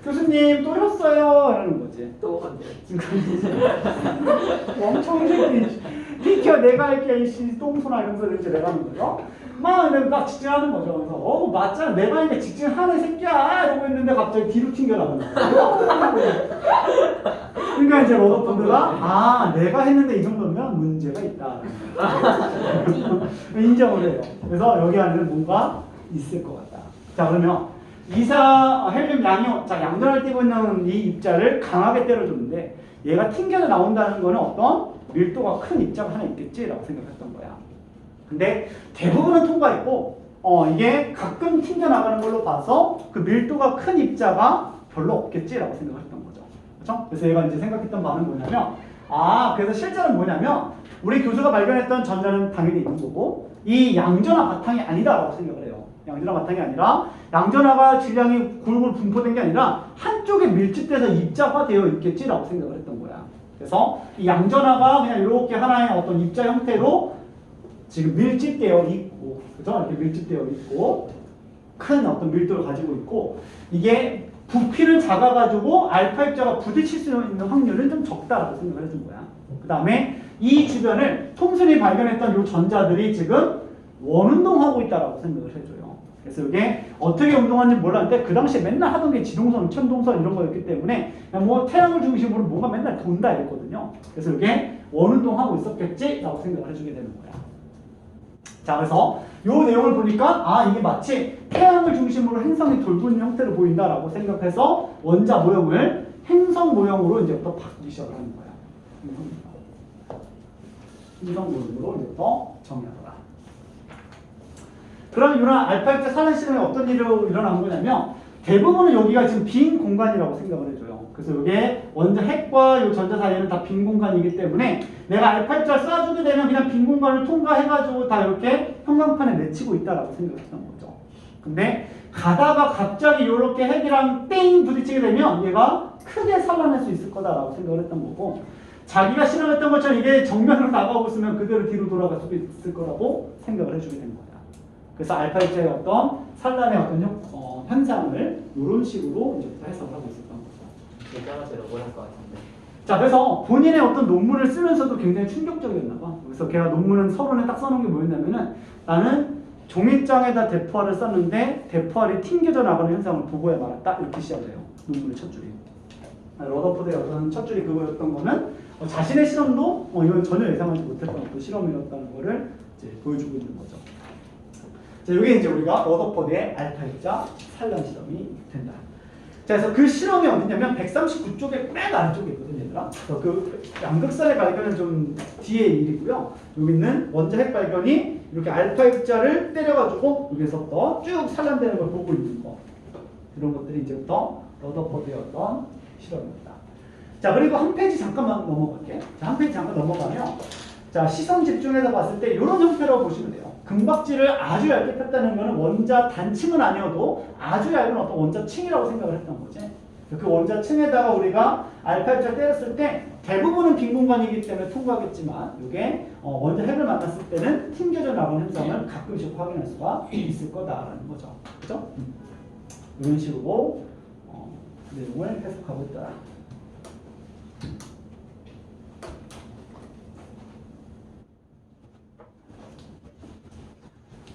교수님 또 혔어요 이러는 거지. 또 건드렸지. 엄청 새끼 비켜 내가 할게 이씨 똥소나 이러면서 이제 내가 하는 거죠. 막 직진하는 거죠. 그래서 맞잖아 내가 하니까 직진하네 새끼야 이러고 있는데 갑자기 뒤로 튕겨나가는 거야. 그러니까 이제 러더포드가 내가 했는데 이 정도면 문제가 있다. 인정을 해요. 그래서 여기 안에는 뭔가 있을 것 같다. 자, 그러면 이사 헬륨 양이온, 자 양전을 띄고 있는 이 입자를 강하게 때려줬는데 얘가 튕겨져 나온다는 거는 어떤 밀도가 큰 입자가 하나 있겠지라고 생각했던 거야. 근데 대부분은 통과했고 이게 가끔 튕겨 나가는 걸로 봐서 그 밀도가 큰 입자가 별로 없겠지라고 생각했던 거죠. 그렇죠? 그래서 얘가 이제 생각했던 바는 뭐냐면 그래서 실제는 뭐냐면 우리 교수가 발견했던 전자는 당연히 있는 거고 이 양전화 바탕이 아니다라고 생각을 해요. 양전화 바탕이 아니라 양전화가 질량이 골고루 분포된 게 아니라 한쪽에 밀집돼서 입자화되어 있겠지라고 생각을 했던 거야. 그래서 이 양전화가 그냥 이렇게 하나의 어떤 입자 형태로 지금 밀집되어 있고, 그죠? 이렇게 밀집되어 있고 큰 어떤 밀도를 가지고 있고 이게 부피는 작아가지고 알파 입자가 부딪힐 수 있는 확률은 좀 적다라고 생각을 해준 거야. 그 다음에 이 주변을 톰슨이 발견했던 이 전자들이 지금 원운동하고 있다라고 생각을 해줘요. 그래서 이게 어떻게 운동하는지 몰랐는데 그 당시에 맨날 하던 게 지동선, 천동선 이런 거였기 때문에 그냥 뭐 태양을 중심으로 뭐가 맨날 돈다 이랬거든요. 그래서 이게 원운동하고 있었겠지라고 생각을 해주게 되는 거야. 자, 그래서 이 내용을 보니까 이게 마치 태양을 중심으로 행성이 돌고 있는 형태로 보인다라고 생각해서 원자 모형을 행성 모형으로 이제부터 바꾸기 시작을 하는 거야. 행성 모형으로 이제부터 정의하더라. 그럼 이런 알파 입자 산란 실험에 어떤 일이 일어난 거냐면 대부분은 여기가 지금 빈 공간이라고 생각을 해줘요. 그래서 이게 원자 핵과 이 전자 사이에는 다 빈 공간이기 때문에 내가 알파 입자를 쏴주게 되면 그냥 빈 공간을 통과해가지고 다 이렇게 형광판에 맺히고 있다라고 생각했던 거죠. 근데 가다가 갑자기 이렇게 핵이랑 땡 부딪히게 되면 얘가 크게 산란할 수 있을 거다라고 생각을 했던 거고 자기가 실험했던 것처럼 이게 정면으로 나가고 있으면 그대로 뒤로 돌아갈 수도 있을 거라고 생각을 해주게 된 거야. 그래서 알파 입자의 어떤 산란의 어떤 현상을 이런 식으로 이제부터 해석을 하고 있었던 거죠. 예전에 로봇할 것 같은데. 자, 그래서 본인의 어떤 논문을 쓰면서도 굉장히 충격적이었나 봐. 그래서 걔가 논문은 서론에 딱 써놓은 게 뭐였냐면은 나는 종이장에다 대포알을 썼는데 대포알이 튕겨져 나가는 현상을 보고야 말았다. 이렇게 시작을 해요. 논문의 첫 줄이. 러더포드의 어떤 첫 줄이 그거였던 거는 자신의 실험도 이건 전혀 예상하지 못했던 어떤 실험이었다는 거를 이제 보여주고 있는 거죠. 자, 이게 이제 우리가 러더포드의 알파 입자 산란 실험이 된다. 자, 그래서 그 실험이 어디냐면 139쪽에 맨 아래쪽에 있거든요, 얘들아. 그래서 그 양극선의 발견은 좀 뒤의 일이고요. 여기는 원자 핵 발견이 이렇게 알파 입자를 때려가지고 여기서부터 쭉 산란되는 걸 보고 있는 거. 이런 것들이 이제부터 러더포드의 어떤 실험입니다. 자, 그리고 한 페이지 잠깐만 넘어갈게. 자, 한 페이지 잠깐 넘어가면 자, 시선 집중해서 봤을 때 이런 형태로 보시면 돼요. 금박지를 아주 얇게 폈다는 것은 원자 단층은 아니어도 아주 얇은 어떤 원자층이라고 생각을 했던 거지. 그 원자층에다가 우리가 알파 입자를 때렸을 때 대부분은 빈 공간이기 때문에 통과하겠지만 이게 원자 핵을 만났을 때는 튕겨져 나가는 현상을 가끔씩 확인할 수가 있을 거다라는 거죠. 그죠? 이런 식으로 내용을 해석하고 있다.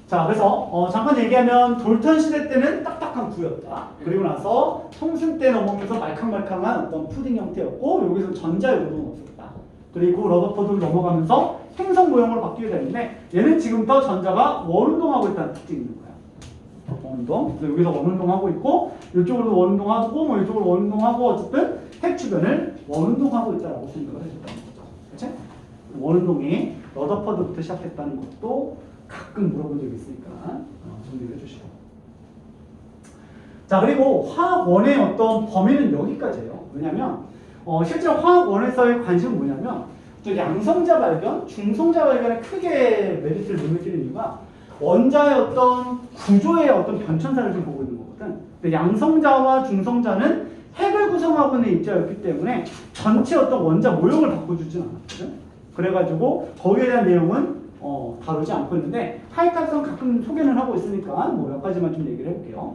자, 그래서 잠깐 얘기하면 돌턴 시대 때는 딱딱한 구였다. 그리고 나서 톰슨 때 넘어오면서 말캉말캉한 어떤 푸딩 형태였고 여기서 전자 요동은 없었다. 그리고 러더포드를 넘어가면서 행성 모형으로 바뀌게 되는데 얘는 지금부터 전자가 원운동하고 있다는 특징이 있는 거야. 원운동. 그래서 여기서 원운동하고 있고 이쪽으로도 원운동하고 뭐 이쪽으로 원운동하고 어쨌든 핵 주변을 원운동하고 있다라고 생각을 해줬다는 거죠. 그렇지? 원운동이 러더포드부터 시작했다는 것도 가끔 물어본 적이 있으니까 정리해 주시고. 자, 그리고 화학원의 어떤 범위는 여기까지예요. 왜냐면 실제로 화학원에서의 관심은 뭐냐면 저 양성자 발견, 중성자 발견에 크게 메리트를 못 느끼는 이유가 원자의 어떤 구조의 어떤 변천사를 좀 보고 있는 거거든. 근데 양성자와 중성자는 핵을 구성하고 있는 입자였기 때문에 전체 어떤 원자 모형을 바꿔주진 않았거든. 그래가지고 거기에 대한 내용은 다루지 않고 있는데 하이탈성 가끔 소개는 하고 있으니까 뭐 몇 가지만 좀 얘기를 해볼게요.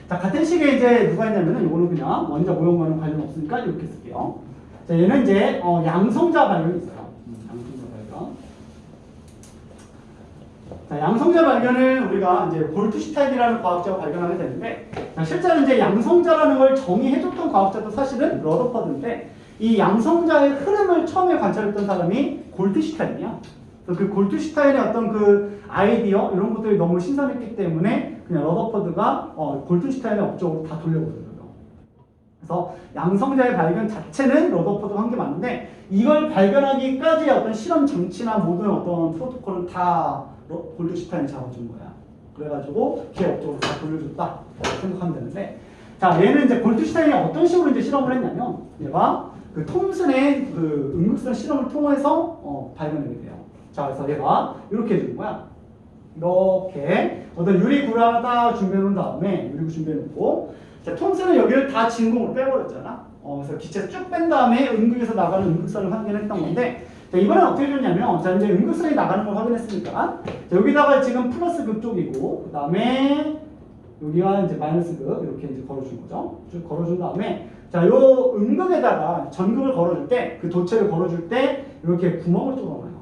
자, 같은 시기에 이제 누가 있냐면은 이거는 그냥 원자 모형과는 관련 없으니까 이렇게 쓸게요. 자, 얘는 이제 양성자 발견이 있어요. 양성자 발견. 자, 양성자 발견을 우리가 이제 골트슈타인이라는 과학자가 발견하게 되는데, 자, 실제로 이제 양성자라는 걸 정의해줬던 과학자도 사실은 러더퍼드인데, 이 양성자의 흐름을 처음에 관찰했던 사람이 골트슈타인이야. 그래서 그 골트슈타인의 어떤 그 아이디어 이런 것들이 너무 신선했기 때문에 그냥 러더퍼드가 골트슈타인의 업적으로 다 돌려보더라고요. 그래서 양성자의 발견 자체는 러더퍼드가 한 게 맞는데 이걸 발견하기까지의 어떤 실험 장치나 모든 어떤 프로토콜은 다 골트슈타인이 잡아준 거야. 그래가지고 걔 업적으로 다 돌려줬다 생각하면 되는데, 자 얘는 이제 골트슈타인이 어떤 식으로 이제 실험을 했냐면 얘가 그 톰슨의 그 음극선 실험을 통해서 발견하게 돼요. 자 그래서 얘가 이렇게 해주는 거야. 이렇게 어떤 유리구를 하나 딱 준비해 놓은 다음에 유리구 준비해 놓고, 자 톰슨은 여기를 다 진공으로 빼버렸잖아. 그래서 기체를 쭉 뺀 다음에 음극에서 나가는 음극선을 확인했던 건데, 자, 이번엔 어떻게 해줬냐면, 자, 이제 음극선이 나가는 걸 확인했으니까, 자, 여기다가 지금 플러스 극 쪽이고, 그 다음에 여기가 이제 마이너스 극, 이렇게 이제 걸어준 거죠. 쭉 걸어준 다음에, 자, 요 음극에다가 전극을 걸어줄 때, 그 도체를 걸어줄 때, 이렇게 구멍을 뚫어놔요.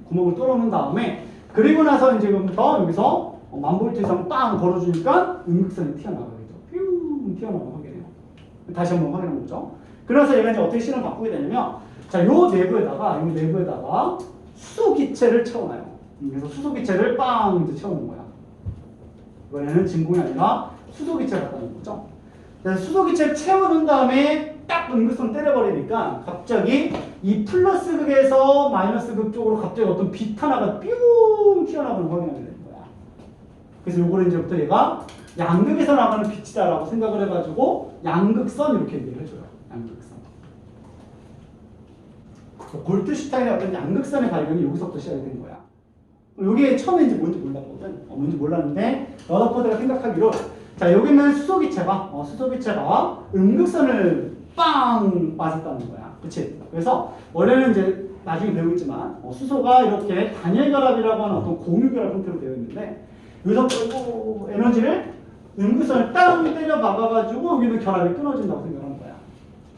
구멍을 뚫어놓은 다음에, 그리고 나서 이제 지금부터 여기서 1000V 이상 빵 걸어주니까 음극선이 튀어나가겠죠. 뿅 튀어나가게 돼요. 다시 한번 확인해 보죠. 그래서 얘가 이제 어떻게 실험 바꾸게 되냐면, 자, 요 내부에다가 수소 기체를 채워놔요. 그래서 수소 기체를 빵 이제 채우는 거야. 이번에는 진공이 아니라 수소 기체를 갖다 놓은 거죠. 그래서 수소 기체를 채워놓은 다음에 딱 음극선 때려버리니까 갑자기 이 플러스 극에서 마이너스 극 쪽으로 갑자기 어떤 빛 하나가 뿅 튀어나가는 걸 확인하게 되는 거야. 그래서 요거를 이제부터 얘가 양극에서 나가는 빛이다라고 생각을 해가지고 양극선 이렇게 얘기를 해줘요. 양극선. 골트슈타인의 어떤 양극선의 발견이 여기서부터 시작이 된 거야. 여기에 처음에 이제 뭔지 몰랐거든. 뭔지 몰랐는데 러더퍼드가 생각하기로, 자 여기는 수소기체가 음극선을 빵 맞았다는 거야. 그치? 그래서 원래는 이제 나중에 배우겠지만 수소가 이렇게 단일 결합이라고 하는 어떤 공유 결합 형태로 되어 있는데, 여기서 에너지를 음극선을 땅 때려 박아가지고 여기는 결합이 끊어진다고 생각하는 거야.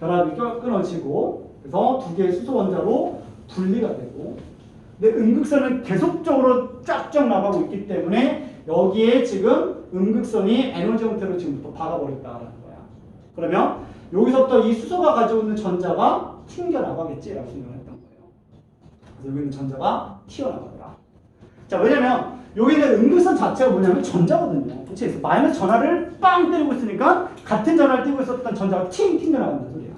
결합이 끊어지고, 그래서 두 개의 수소 원자로 분리가 되고, 근데 음극선은 계속적으로 쫙쫙 나가고 있기 때문에 여기에 지금 음극선이 에너지 형태로 지금부터 박아버렸다라는 거야. 그러면 여기서부터 이 수소가 가지고 있는 전자가 튕겨 나가겠지라고 생각을 했던 거예요. 그래서 여기 있는 전자가 튀어나가더라. 자, 왜냐면 여기는 음극선 자체가 뭐냐면 전자거든요. 그치? 그래서 마이너스 전하를 빵 때리고 있으니까 같은 전하를 띄고 있었던 전자가 튕겨 나간다는 소리야.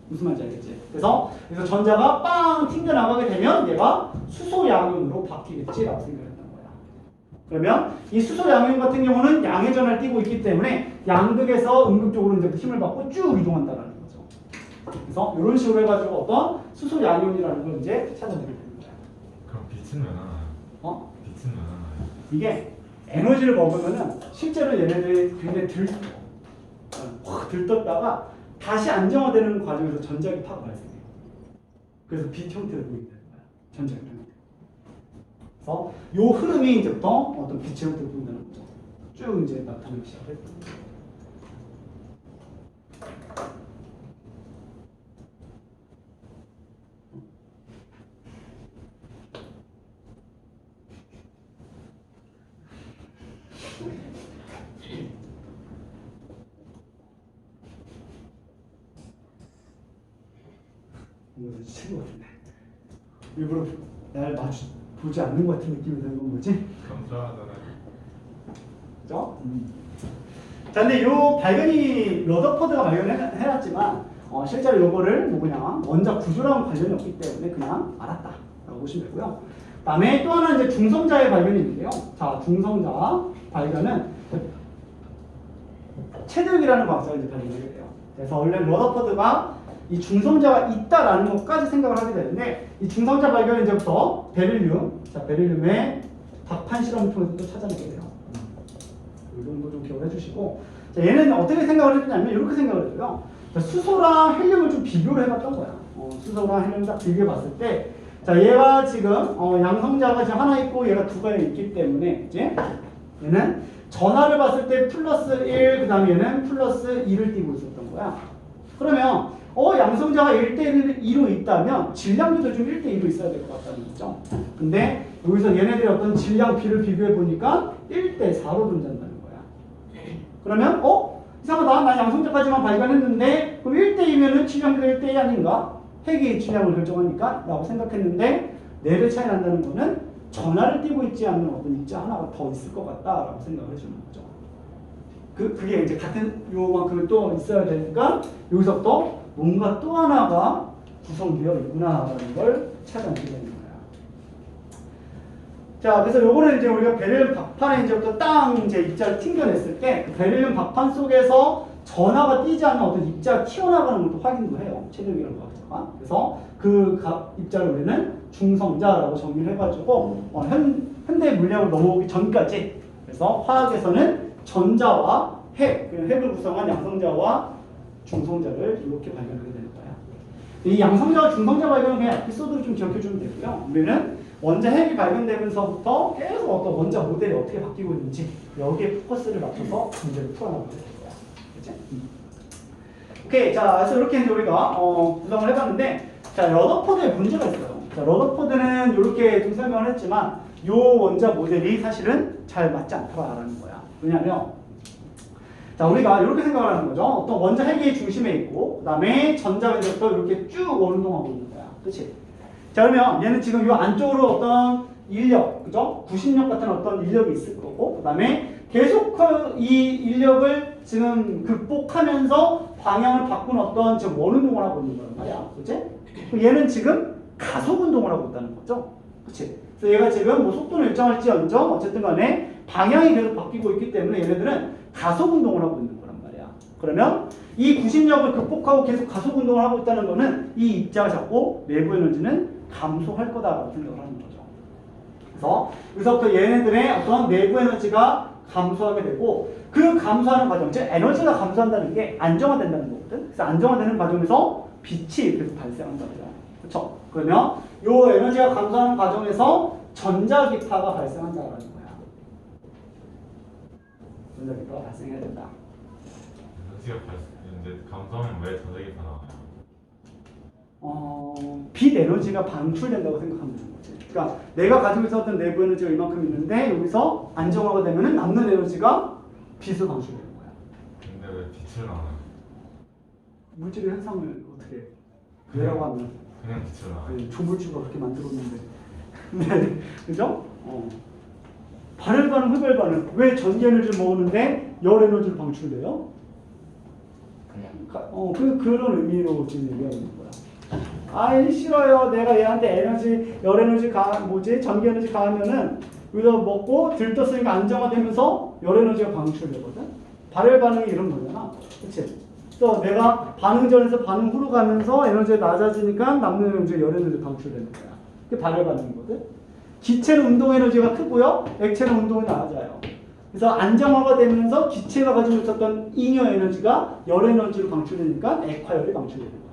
무슨 말인지 알겠지? 그래서 전자가 빵 튕겨 나가게 되면 얘가 수소 양이온으로 바뀌겠지라고 생각했던 거야. 그러면 이 수소 양이온 같은 경우는 양의 전하를 띄고 있기 때문에 양극에서 음극 쪽으로 이제 힘을 받고 쭉 이동한다는 거죠. 그래서 이런 식으로 해가지고 어떤 수소 양이온이라는 걸 이제 찾아내게 되는 거야. 그럼 빛은 왜 나나요? 빛은 왜 나나요? 이게 에너지를 먹으면은 실제로 얘네들이 굉장히 확 들떴다가 다시 안정화되는 과정에서 전자기 파가 발생해요. 그래서 빛 형태로 보이게 되는 거야. 전자기 형태. 그래서 요 흐름이 이제부터 어떤 빛의 형태로 보인다는 거죠. 쭉 이제 나타나기 시작했어요. 이거 친구 같은데 일부러 날 보지 않는 것 같은 느낌이 드는 건 뭐지? 감사하잖아요. 그죠? 자, 근데 요 발견이 러더퍼드가 발견해놨지만 실제로 요거를 뭐 그냥 원자 구조랑 관련이 없기 때문에 그냥 알았다라고 보시면 되고요. 그다음에 또 하나 이제 중성자의 발견이 있는데요. 자, 중성자 발견은 체득이라는 과학자가 이제 발견하게 돼요. 그래서 원래 러더퍼드가 이 중성자가 있다라는 것까지 생각을 하게 되는데, 이 중성자 발견은 이제부터 베릴륨의 박판 실험을 통해서 또 찾아내게 돼요. 이 정도 좀 기억을 해주시고, 자, 얘는 어떻게 생각을 했냐면 이렇게 생각을 했어요. 자, 수소랑 헬륨을 좀 비교를 해봤던 거야. 수소랑 헬륨 딱 비교해봤을 때, 자, 얘가 지금 양성자가 지금 하나 있고 얘가 두 개가 있기 때문에 이제 얘는 전하를 봤을 때 플러스 1, 그 다음에 얘는 플러스 2를 띄고 있었던 거야. 그러면 양성자가 1대2로 있다면 질량비도 좀 1대2로 있어야 될 것 같다는 거죠. 근데 여기서 얘네들이 어떤 질량 비를 비교해 보니까 1대4로 존재한다는 거야. 그러면 이상하다. 난 양성자까지만 발견했는데 그럼 1대2면은 질량비도 1대2 아닌가? 핵이 질량을 결정하니까 라고 생각했는데 4배 차이 난다는 거는 전하를 띄고 있지 않는 어떤 입자 하나가 더 있을 것 같다라고 생각을 해주는 거죠. 그게 이제 같은 요만큼은 또 있어야 되니까 여기서부터 뭔가 또 하나가 구성되어 있구나라는 걸 찾아내게 되는 거야. 자, 그래서 요거는 이제 우리가 베릴륨 박판에 이제부터 땅 이제 입자를 튕겨냈을 때 베릴륨 박판 속에서 전하가 띄지 않는 어떤 입자가 튀어나가는 것도 확인도 해요. 체력이라는 거가. 그래서 그 입자를 우리는 중성자라고 정의를 해가지고 현대 물리학으로 넘어오기 전까지 그래서 화학에서는 전자와 핵을 구성한 양성자와 중성자를 이렇게 발견하게 되는 거야. 이 양성자와 중성자 발견은 그냥 에피소드로 좀 기억해주면 되고요. 우리는 원자 핵이 발견되면서부터 계속 어떤 원자 모델이 어떻게 바뀌고 있는지 여기에 포커스를 맞춰서 문제를 풀어나가게 될 거야. 그치? 오케이. 자, 그래서 이렇게 이제 우리가 구성을 해봤는데, 자, 러더포드에 문제가 있어요. 자, 러더포드는 이렇게 좀 설명을 했지만, 이 원자 모델이 사실은 잘 맞지 않다라는 거야. 왜냐면, 자, 우리가 이렇게 생각을 하는 거죠. 어떤 원자 핵이 중심에 있고, 그 다음에 전자가 이제부터 이렇게 쭉 원동하고 있는 거야. 그치? 자, 그러면 얘는 지금 이 안쪽으로 어떤 인력, 그죠? 구심력 같은 어떤 인력이 있을 거고, 그 다음에 계속 이 인력을 지금 극복하면서 방향을 바꾼 어떤 지금 원운동을 하고 있는 거란 말이야. 그치? 얘는 지금 가속운동을 하고 있다는 거죠. 그치? 그래서 얘가 지금 뭐 속도는 일정할지언정 어쨌든 간에 방향이 계속 바뀌고 있기 때문에 얘네들은 가속운동을 하고 있는 거란 말이야. 그러면 이 구심력을 극복하고 계속 가속운동을 하고 있다는 거는 이 입자가 자꾸 내부 에너지는 감소할 거다라고 생각을 하는 거죠. 그래서 여기서부터 얘네들의 어떤 내부 에너지가 감소하게 되고 그 감소하는 과정, 즉 에너지가 감소한다는 게 안정화된다는 거거든. 그래서 안정화되는 과정에서 빛이 계속 발생한다고요. 그렇죠? 그러면 이 에너지가 감소하는 과정에서 전자기파가 발생한다는 거야. 전자기파가 발생해야 된다. 에너지가 이제 감소하면 왜 전자기파 나와요? 빛 에너지가 방출된다고 생각하면 되는 거지. 그러니까 내가 가지고 있었던 내부 에너지가 이만큼 있는데 여기서 안정화가 되면은 남는 에너지가 빛으로 방출되는 거야. 근데 왜 빛을 나와요? 물질의 현상을 어떻게 왜라고 하면 그냥 빛을 나와요? 조물주가 그렇게 만들었는데. 네, 그죠? 발열 반응, 흡열 반응. 왜 전기 에너지를 먹었는데 열 에너지를 방출돼요? 그런 의미로 지금 얘기하는 거야. 아이 싫어요. 내가 얘한테 열 에너지 전기 에너지 가하면은 여기서 먹고 들떴으니까 안정화되면서 열 에너지가 방출되거든. 발열 반응이 이런 거잖아. 그치? 그래서 내가 반응 전에서 반응 후로 가면서 에너지가 낮아지니까 남는 에너지가 열 에너지 방출되는 거야. 그게 발열 반응이거든. 기체는 운동 에너지가 크고요. 액체는 운동이 낮아요. 그래서 안정화가 되면서 기체가 가지고 있었던 잉여 에너지가 열 에너지로 방출되니까 액화열이 방출되는 거야.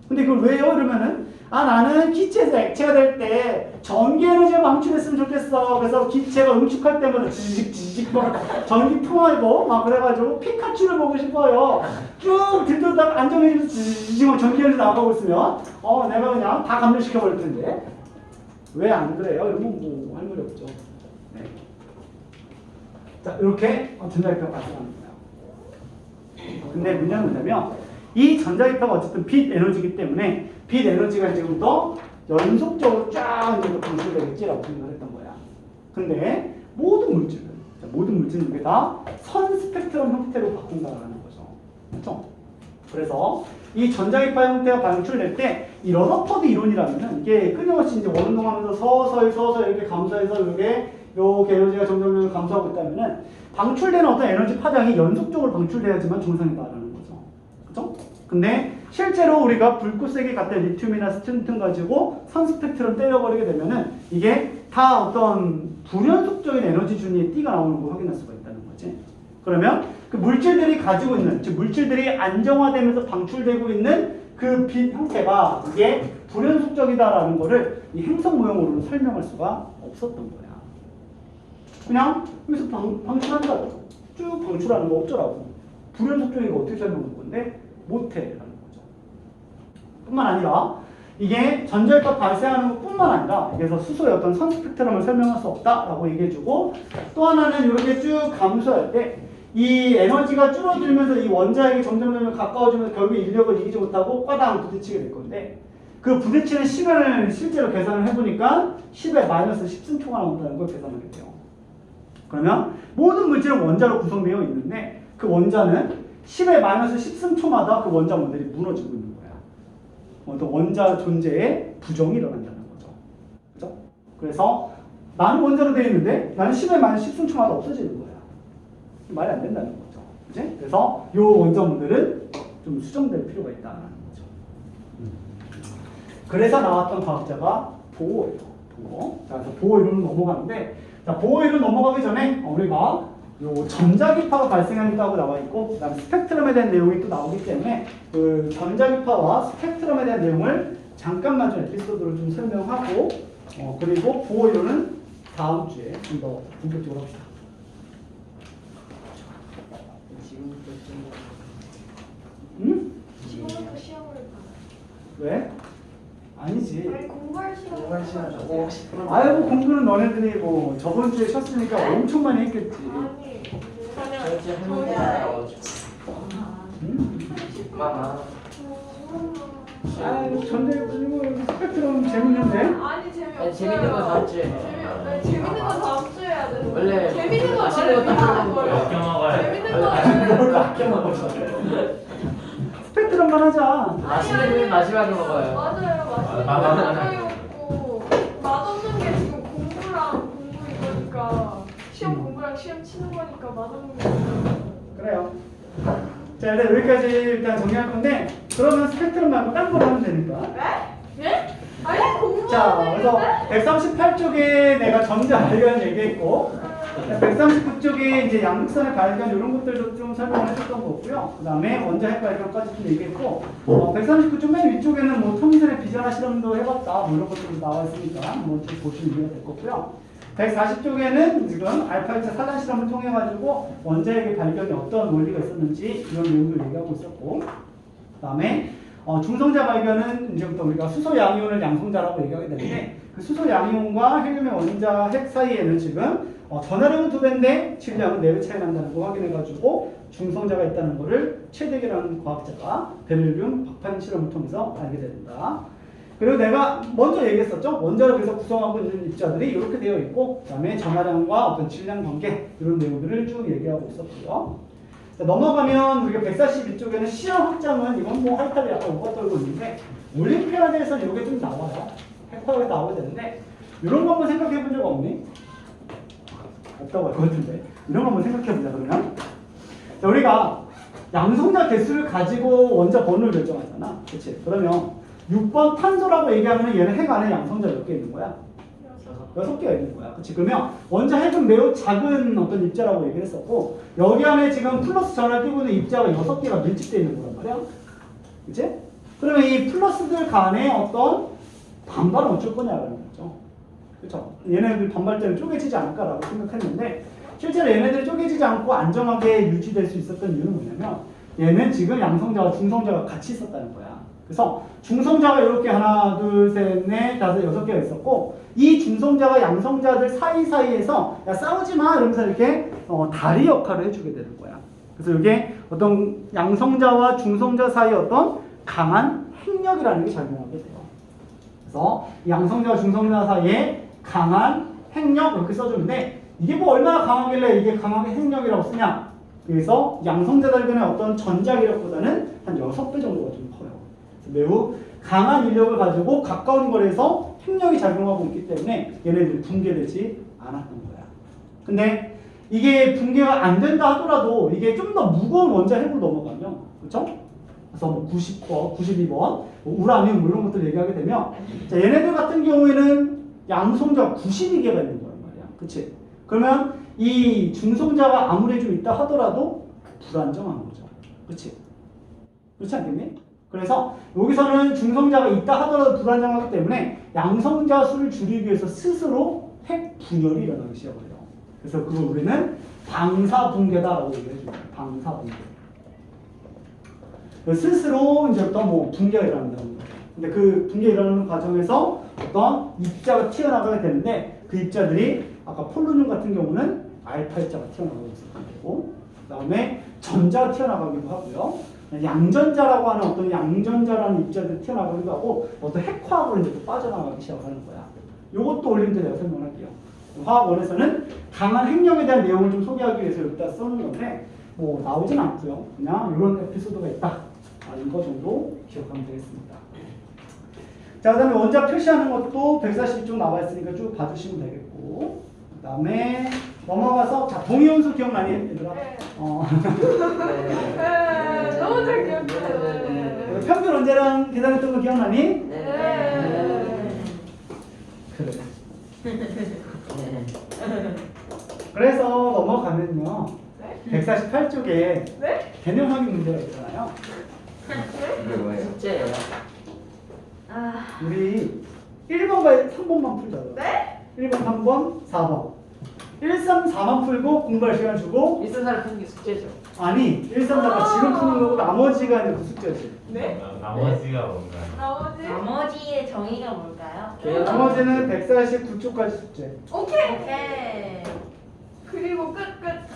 근데 그걸 왜요? 이러면은 나는 기체에서 액체가 될 때 전기 에너지가 방출됐으면 좋겠어. 그래서 기체가 응축할 때마다 지직 전기 풍하고 막 그래가지고 피카츄를 보고 싶어요. 쭉 들떠다가 안정해지면서 지직 전기 에너지 나가고 있으면 내가 그냥 다 감전시켜 버릴 텐데 왜 안 그래요? 이러면 뭐 할 말이 없죠. 네. 자, 이렇게 전자기파가 발생하는 거예요. 근데 문제는 뭐냐면 이 전자기파가 어쨌든 빛 에너지이기 때문에 빛 에너지가 지금부터 연속적으로 쫙 이제 방출되겠지라고 생각을 했던 거야. 근데 모든 물질은 이게 다 선 스펙트럼 형태로 바꾼다라는 거죠. 그렇죠? 그래서 이 전자기파 형태가 방출될 때 이 러더포드 이론이라면은 이게 끊임없이 이제 원운동하면서 서서히 이렇게 감소해서 이게 에너지가 점점 감소하고 있다면은 방출되는 어떤 에너지 파장이 연속적으로 방출돼야지만 정상이다라는 거죠. 그렇죠? 근데 실제로 우리가 불꽃색이 같은 리튬이나 스틴 가지고 선 스펙트럼 때려버리게 되면은 이게 다 어떤 불연속적인 에너지 준위의 띠가 나오는 걸 확인할 수가 있다는 거지. 그러면 그 물질들이 가지고 있는, 즉 물질들이 안정화되면서 방출되고 있는 그 빛 형태가 이게 불연속적이다라는 거를 이 행성 모형으로는 설명할 수가 없었던 거야. 그냥 여기서 방출한다. 쭉 방출하는 거 어쩌라고. 불연속적인 거 어떻게 설명할 건데 못해라는 거죠. 뿐만 아니라 이게 전자기파 발생하는 것뿐만 아니라 그래서 수소의 어떤 선 스펙트럼을 설명할 수 없다라고 얘기해주고 또 하나는 이렇게 쭉 감소할 때 이 에너지가 줄어들면서 이 원자에게 점점 가까워지면서 결국 인력을 이기지 못하고 꽈당 부딪히게 될 건데 그 부딪히는 시간을 실제로 계산을 해보니까 10에 마이너스 10승초가 나온다는 걸 계산하게 돼요. 그러면 모든 물질은 원자로 구성되어 있는데 그 원자는 10에 마이너스 10승초마다 그 원자 모델이 무너지고 있는 거야. 어떤 원자 존재에 부정이 일어난다는 거죠. 그죠? 그래서 나는 원자로 되어 있는데 나는 10에 마이너스 10승초마다 없어지는 거야. 말이 안 된다는 거죠. 그치? 그래서 이 원자 모델은 좀 수정될 필요가 있다는 거죠. 그래서 나왔던 과학자가 보어예요. 보어. 자, 그래서 보어 이론으로 넘어가는데, 자, 보어 이론 넘어가기 전에 우리가 요 전자기파가 발생한다고 나와 있고, 그다음 스펙트럼에 대한 내용이 또 나오기 때문에 그 전자기파와 스펙트럼에 대한 내용을 잠깐만 좀 에피소드로 좀 설명하고, 그리고 보어 이론은 다음 주에 좀 더 본격적으로 합시다. 지금부터 좀 응? 지금부터 시험을 봐. 왜? 아니지. 아니 공부할 시간. 공부할 시간 오 혹시 그럼 아이고 공부는 너네들이 뭐 저번 주에 쉬었으니까 엄청 많이 했겠지. 아니 저 이제 할 문제 안 나와가지고 응? 많아. 아유 전대 스펙트럼 재밌는데? 아니 재미없어요. 아니, 재밌는 건 다음 주에. 재밌는 건 다음 주에 해야 되는데. 원래 재밌는 건 맛있는 원래 것도 하는 하는 거예요. 몇 먹어야 재밌는 뭘 거는 아껴 먹어. 스펙트럼만 하자. 맛있는 건 마지막에 먹어요. 맞아요. 맛있는 거 마지막에 먹고 맛없는 게 지금 공부랑 공부 이거니까 시험 공부랑 시험 치는 거니까 맛없는 게 그래요. 자 일단 여기까지 일단 정리할 건데 그러면 스펙트럼 말고 딴 걸 하면 되니까. 네? 네? 아니 공부 자 안 그래서 되는데? 138쪽에 내가 전자 발견 얘기했고 139쪽에 이제 양극선의 발견 이런 것들도 좀 설명을 해줬던 거고요. 그 다음에 원자 핵 발견까지 좀 얘기했고 139쪽 맨 위쪽에는 뭐 톰슨의 비전화 실험도 해봤다 뭐 이런 것들이 나와 있으니까 뭐 좀 보시면 이해가 될 거고요. 140쪽에는 지금 알파이자 산란 실험을 통해 가지고 원자 핵의 발견이 어떤 원리가 있었는지 이런 내용들 얘기하고 있었고 그 다음에 중성자 발견은 이제부터 우리가 수소 양이온을 양성자라고 얘기하게 되는데 그 수소 양이온과 헬륨의 원자 핵 사이에는 지금 전하량은 2배인데 질량은 4배 차이 난다는 거 확인해가지고 중성자가 있다는 것을 최대기라는 과학자가 베를륨 박판 실험을 통해서 알게 된다. 그리고 내가 먼저 얘기했었죠. 원자로 그래서 구성하고 있는 입자들이 이렇게 되어 있고 그 다음에 전하량과 어떤 질량 관계 이런 내용들을 쭉 얘기하고 있었고요. 자, 넘어가면 우리가 142쪽에는 시험 확장은 이건 뭐 할 탈이 약간 오가 떨고 있는데 올림피아드에서는 이게 좀 나와요. 핵화가 나오게 되는데 이런 거 한번 생각해 본 적 없니? 없다고 할 것 같은데 이런 거 한번 생각해 보자 그러면 자, 우리가 양성자 개수를 가지고 원자 번호를 결정하잖아. 그치? 그러면 6번 탄소라고 얘기하면 얘는 핵 안에 양성자 몇 개 있는 거야? 6개가 있는 거야. 그치? 그러면 원자 핵은 매우 작은 어떤 입자라고 얘기를 했었고 여기 안에 지금 플러스 전을 띄고 있는 입자가 6개가 밀집되어 있는 거란 말이야. 그치? 그러면 이 플러스들 간에 어떤 반발은 어쩔 거냐라는 거죠. 그쵸? 얘네들 반발 때문에 쪼개지지 않을까라고 생각했는데 실제로 얘네들이 쪼개지지 않고 안정하게 유지될 수 있었던 이유는 뭐냐면 얘는 지금 양성자와 중성자가 같이 있었다는 거야. 그래서 중성자가 이렇게 하나, 둘, 셋, 넷, 다섯, 6개가 있었고 이 중성자가 양성자들 사이사이에서 야 싸우지 마 이러면서 이렇게 다리 역할을 해주게 되는 거야. 그래서 이게 어떤 양성자와 중성자 사이의 어떤 강한 핵력이라는 게 작용하게 돼요. 그래서 양성자와 중성자 사이에 강한 핵력 이렇게 써주는데 이게 뭐 얼마나 강하길래 이게 강하게 핵력이라고 쓰냐? 그래서 양성자들 간의 어떤 전자기력보다는 한 6배 정도가 좀 커요. 매우 강한 인력을 가지고 가까운 거리에서 핵력이 작용하고 있기 때문에 얘네들이 붕괴되지 않았던 거야. 근데 이게 붕괴가 안 된다 하더라도 이게 좀 더 무거운 원자 핵으로 넘어가면 그렇죠? 그래서 뭐 90번, 92번, 뭐 우라늄 뭐 이런 것들 얘기하게 되면 자, 얘네들 같은 경우에는 양성자가 92개가 있는 거란 말이야. 그치? 그러면 이 중성자가 아무리 좀 있다 하더라도 불안정한 거죠. 그치? 그렇지 않겠니? 그래서 여기서는 중성자가 있다 하더라도 불안정하기 때문에 양성자 수를 줄이기 위해서 스스로 핵 분열이 일어나기 시작해요. 그래서 그걸 우리는 방사붕괴다라고 얘기해줍니다. 방사붕괴. 스스로 이제부터 뭐 붕괴가 일어난다는 거예요. 근데 그 붕괴 일어나는 과정에서 어떤 입자가 튀어나가게 되는데 그 입자들이 아까 폴로늄 같은 경우는 알파 입자가 튀어나가고 있었던 거고 그 다음에 전자가 튀어나가기도 하고요. 양전자라고 하는 어떤 양전자라는 입자들이 튀어나가기도 하고 어떤 핵화학으로 이제 또 빠져나가기 시작하는 거야. 요것도 올림픽 내가 설명할게요. 화학원에서는 강한 핵력에 대한 내용을 좀 소개하기 위해서 여기다 써놓은 건데 뭐 나오진 않고요. 그냥 이런 에피소드가 있다. 이거 정도 기억하면 되겠습니다. 자, 그 다음에 원자 표시하는 것도 142쪽 나와 있으니까 쭉 봐주시면 되겠고, 그 다음에 넘어가서, 자, 동위원수 기억나니, 얘들아? 네. 네. 너무 잘 기억해요. 평균 원자량 계산했던 거 기억나니? 네. 그래. 네. 그래서 넘어가면요, 네? 148쪽에 네? 개념 확인 문제가 있잖아요. 이게 뭐예요? 숙제예요. 아. 우리 1번과 3번만 풀자. 네? 1번, 3번, 4번. 1, 3, 4만 풀고 공부할 시간 주고, 일선사를 푸는 게 숙제죠. 아니, 1, 3, 4가 지금 푸는 거고 나머지가 이제 그 숙제지. 네? 나머지가 뭔가요? 나머지? 나머지의 정의가 뭘까요? 나머지는 149쪽까지 숙제. 오케이! 오케이. 그리고 끝.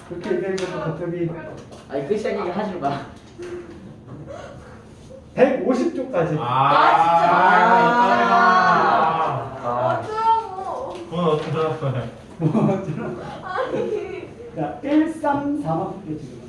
그렇게 얘기하니까 갑자기 아니 끝이야 얘기 하지 마. 150쪽까지. 어쩌라고! 그건 어떻게 들었어요? 아니. 자, 1, 3, 4만 풀게 지금.